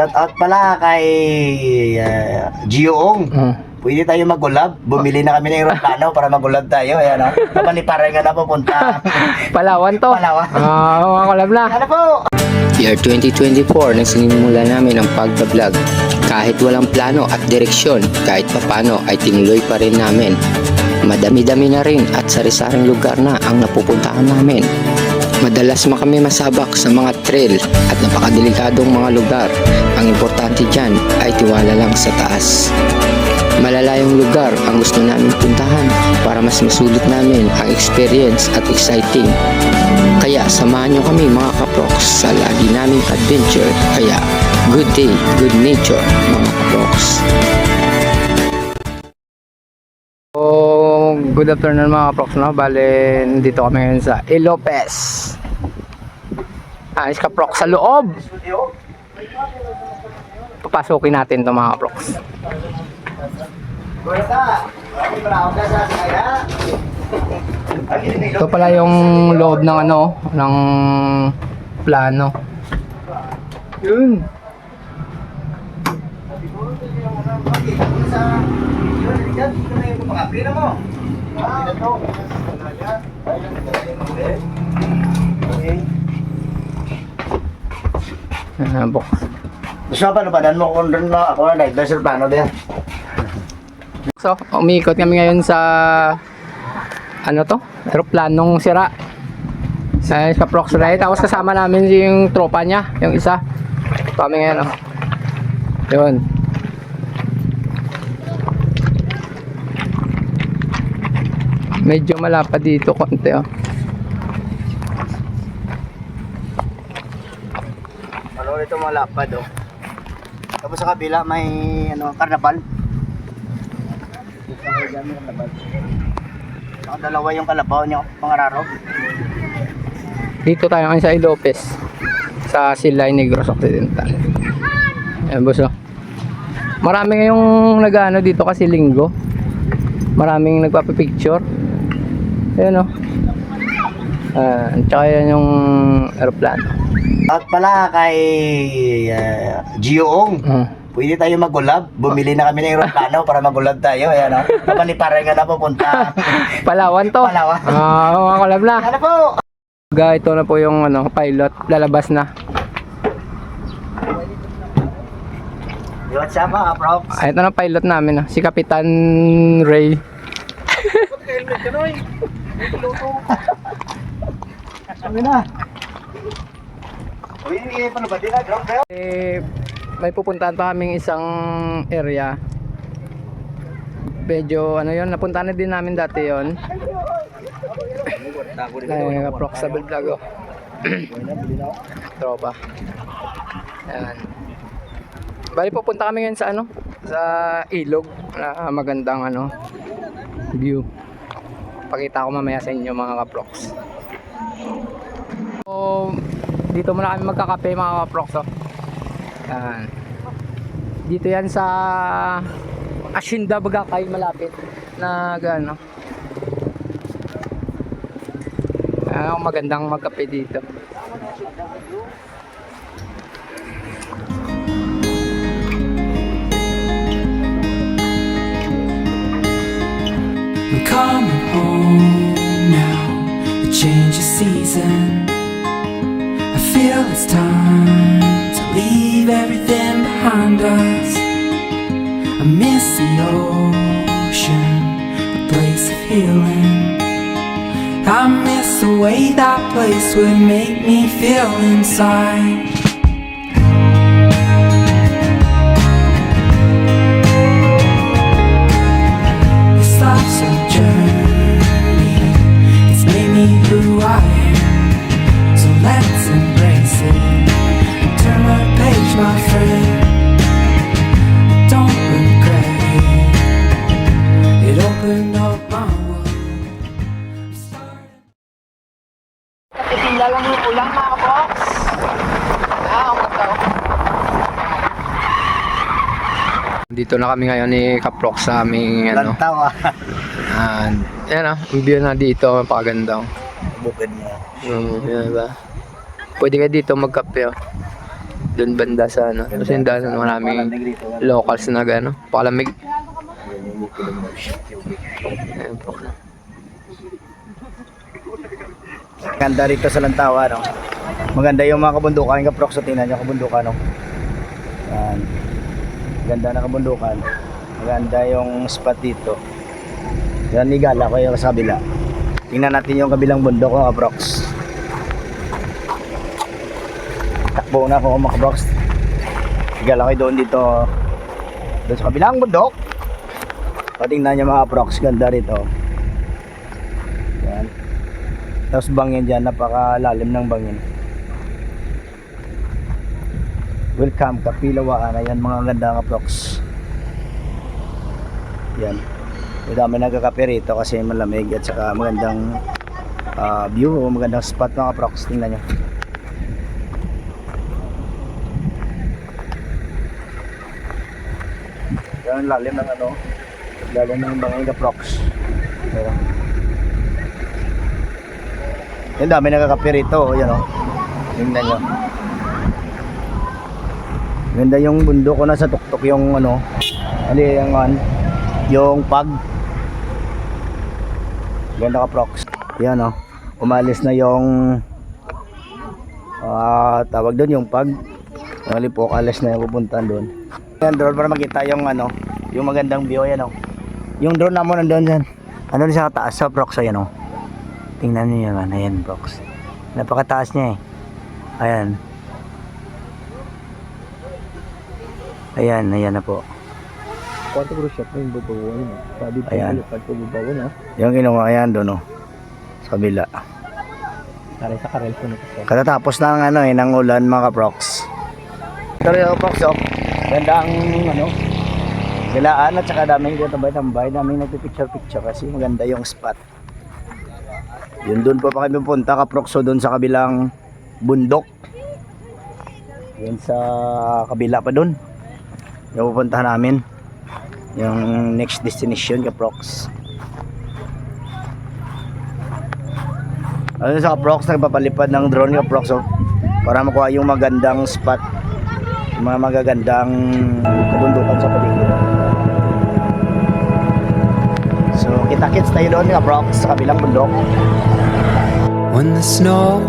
Shout out pala kay Gioong. Pwede tayo mag-ulab. Bumili na kami ng aeroplano para mag-ulab tayo. Ayan o. Kapaliparan nga na pupunta. Palawan to. Palawan. Mga kulab na. Ano po? Year 2024 nang sinimula namin ang pagbablog. Kahit walang plano at direksyon, kahit papano ay tinuloy pa rin namin. Madami-dami na rin at sari-saring lugar na ang napupuntahan namin. Madalas kami masabak sa mga trail at napakadelikadong mga lugar. Ang importante dyan ay tiwala lang sa taas. Malalayong lugar ang gusto namin puntahan para mas masulit namin ang experience at exciting. Kaya samahan nyo kami mga kaproks sa lagi naming adventure. Kaya good day, good nature mga kaproks. Good afternoon mga kaproks, no? Bale, nandito kami ngayon sa Ilopez. Ayos kaproks sa loob. Papasukin natin to mga kaproks. Ito pala yung loob ng ano, ng plano. Yun. Box. Gusto pa panupadan mo kung doon na ako na live sa plano din. So, umiikot kami ngayon sa ano to? Aeroplanong sira. Sa Kaprox Ride. Tapos kasama namin yung tropa niya, yung isa. Kami ngayon, oh. Yun. Medyo malapad dito konti, oh. Ano ito malapad, oh. Tapos sa kabila may ano, karnabal. Dalawa yung kalabaw niyo, mga raro. Dito tayo ngayon sa Ilopez, sa Silay Negros Occidental. Ayan boss, oh. Marami ngayong nag-ano dito kasi linggo. Maraming nagpapapicture. Ayan, oh. Tsaka yan yung aeroplano. At pala kay Gioong. Pwede tayo mag-ulab. Bumili na kami ng aeroplano para mag-ulab tayo. Ayan o. Kapaliparan nga na pupunta. Palawan to. Palawan. Mga kulab na. Ano po? Ito na po yung ano, pilot. Lalabas na. What's up mga props? Ito na pilot namin. Si Kapitan Ray. Helmet ka noy. Piloto. Sabi na. Uy, paano ba din na? Drop kayo? May pupuntahan pa kaming isang area. Medyo ano yun, napuntahan na din namin dati yun. Ay, approxable vlog, oh. Tropa. Ayan. Bali pupunta kami ngayon sa ano, sa ilog na magandang ano view. Pakita ko mamaya sa inyo mga kaproks. So, dito muna kami magkakape mga kaproks, oh. Ayan. Dito yan sa Asyenda Bagakay, malapit na gano. Magandang magkape dito. I'm coming home now, the change of season. I feel it's time to leave everything behind us. I miss the ocean, a place of healing. I miss the way that place would make me feel inside. This life's a journey, it's made me who I am. So let's embrace it, turn the page my friend. Don't regret it, it opened up my world. Titingla lang yung ulang mga kaproks. Dito na kami ngayon ni Kaproks sa aming ano. Lantaw ah. Ayan, ang view na dito, napakaganda. Bukid mo. Yan ba? Pwede kayo dito magkape, oh. Doon banda sa ano. Kasi yung daanan maraming locals na gano. Palamig. Ayan po. Ganda rito sa Lantawan, no? Maganda yung mga kabundukan, yung kaprox, so tingnan nyo kabundukan, no? Yan. Ganda na kabundukan. Maganda yung spot dito. Yan, igala ko yung sa kabila. Tingnan natin yung kabilang bundok, no, kaprox. Takbo na ako, mga kaprox. Igala ko doon dito. Doon sa kabilang bundok. O, tingnan nyo mga kaprox, ganda rito. Yan. Tapos bangin dyan, napakalalim ng bangin. Welcome Kapilawaan. Ayan mga ganda nga prox. Yan. May dami nagkakape rito kasi malamig at saka magandang view o magandang spot mga prox. Tingnan nyo. Yan lalim ng ano. Lalim ng bangin ka prox. Pero yung dami nagkakape rito, yan o. Tingnan nyo. Ganda yung bundok ko, nasa tuktok yung ano, yung pag. Ganda ka prox. Yan o. Umalis na yung tawag doon yung pag. Yung alipok, alis na yung pupuntahan doon. Yan drone para makita yung ano, yung magandang view, yan o. Yung drone na mo nandun dyan. Ano din sa kataas sa prox, ayan o. Tingnan niyo yan, ayan box. Napakataas niya eh. Ayan. Ayan na po. Kwanto ko shot na yung babawan mo. Sabi po Ayan. lupad ko babawan ha. Yung ginawa, ayan doon oh. Sa kabila. Taray sa karel ko na ito. Katatapos ng ano eh, ng ulan mga kaprox. Ito rin box oh. Ganda ang ano, galaan at saka daming tambay-tambay. Daming nagpipicture-picture kasi maganda yung spot. Yun doon pa kami pupunta kaprokso doon sa kabilang bundok. Yun sa kabila pa doon. Yung pupuntahan namin. Yung next destination kaprox. Ano sa kaprox nagpapalipad ng drone kaprox para makuha yung magandang spot. Yung mga magagandang kabundukan sa paligid. So kita-kits tayo doon kaprox sa kabilang bundok. When the snow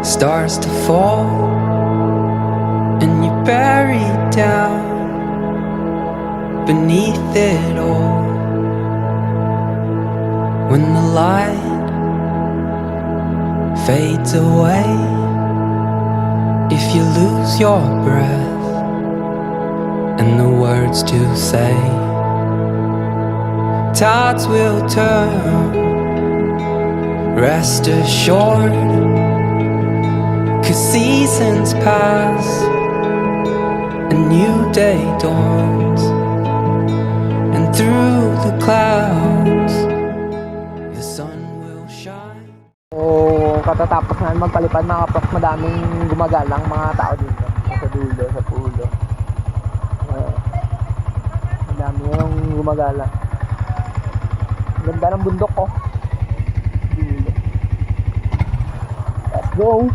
starts to fall and you're buried down beneath it all, when the light fades away, if you lose your breath and the words to say, tides will turn. Rest assured, 'cause seasons pass, a new day dawns, and through the clouds, the sun will shine. So, katatapos na magpalipad mga kaprox, madaming gumagalang mga tao dito. Sa dulo, sa pulo. Madami yung gumagalang. Ganda ng bundok ko. Let's go!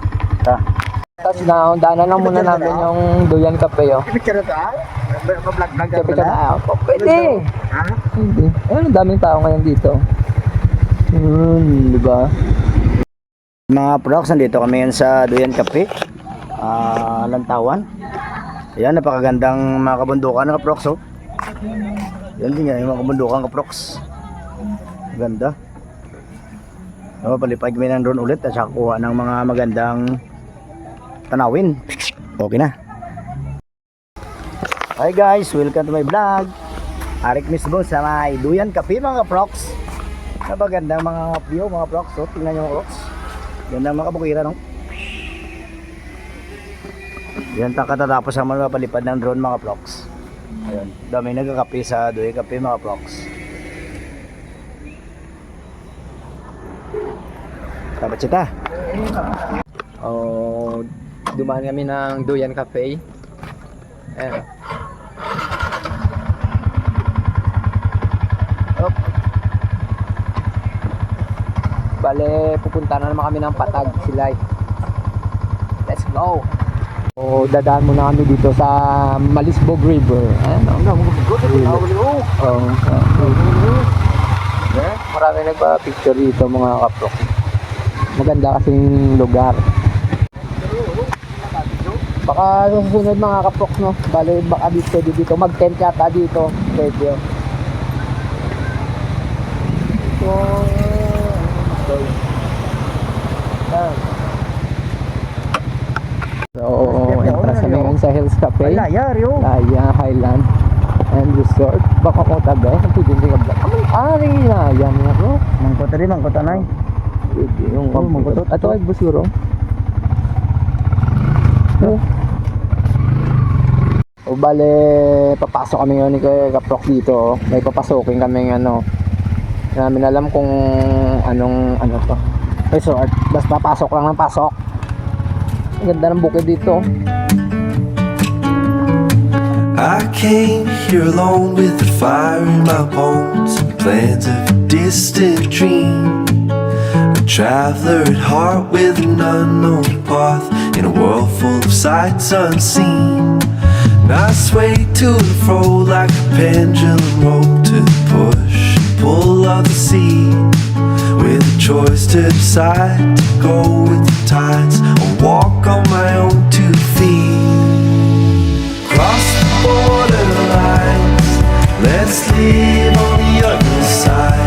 Tapos daanan lang muna namin yung Duyan Cafe oh. Picture ito ah? Vlog ka Picture na ako. Pwede! Ha? Hindi. Ayun, ang daming tao ngayon dito. Di ba? Mga prox, nandito kami yan sa Duyan Cafe, Lantawan. Ayan, napakagandang mga kabundukan ng prox oh. Yan din yan, yung mga kabundukan kaprox. Ganda. Palipad kami ng drone ulit at saka kuha ng mga magandang tanawin. Okay na. Hi guys, welcome to my vlog. Arik mismo sa may Duyan Cafe mga prox. Napagandang mga view mga prox. So, tingnan nyo mga prox. Ganda mga kabukira no. Yan katatapos naman mapalipad ng drone mga prox. Ayun, dami nagkakape sa Duyan Cafe mga prox. Sabat sita. Oh, dumaan kami ng Duyan Cafe. Ayan. Op. Bale, pupunta na naman kami ng Patag, Silay. Let's go! So, dadaan muna kami dito sa Malisbog River. Ayan, marami nagpa-picture dito mga kaprok. Maganda kasing lugar. Baka sa susunod mga kaprok, no? Bale, baka dito mag-tent yata dito. Pwede. So, entrance kami ngayon sa Hills Cafe. Laya, Rio. Laya Highland and Resort. Baka ko taga. Hindi din ka vlog. Rin Laya mo bro. Mangkota rin, mangkota na Yung mangkutot. Ato ay busuro. O bale, papasok kami ngayon ni Kaprok dito. May papasokin kami ano. Hindi namin alam kung anong ano to. Resort. Basta pasok lang ng pasok. Ang ganda ng bukid dito. I came here alone with the fire in my bones and plans of a distant dream. A traveler at heart with an unknown path in a world full of sights unseen. And I sway to and fro like a pendulum rope to the push and pull of the sea. With a choice to decide to go with the tides or walk on my own 2 feet. Cross the border lines, let's live on the other side.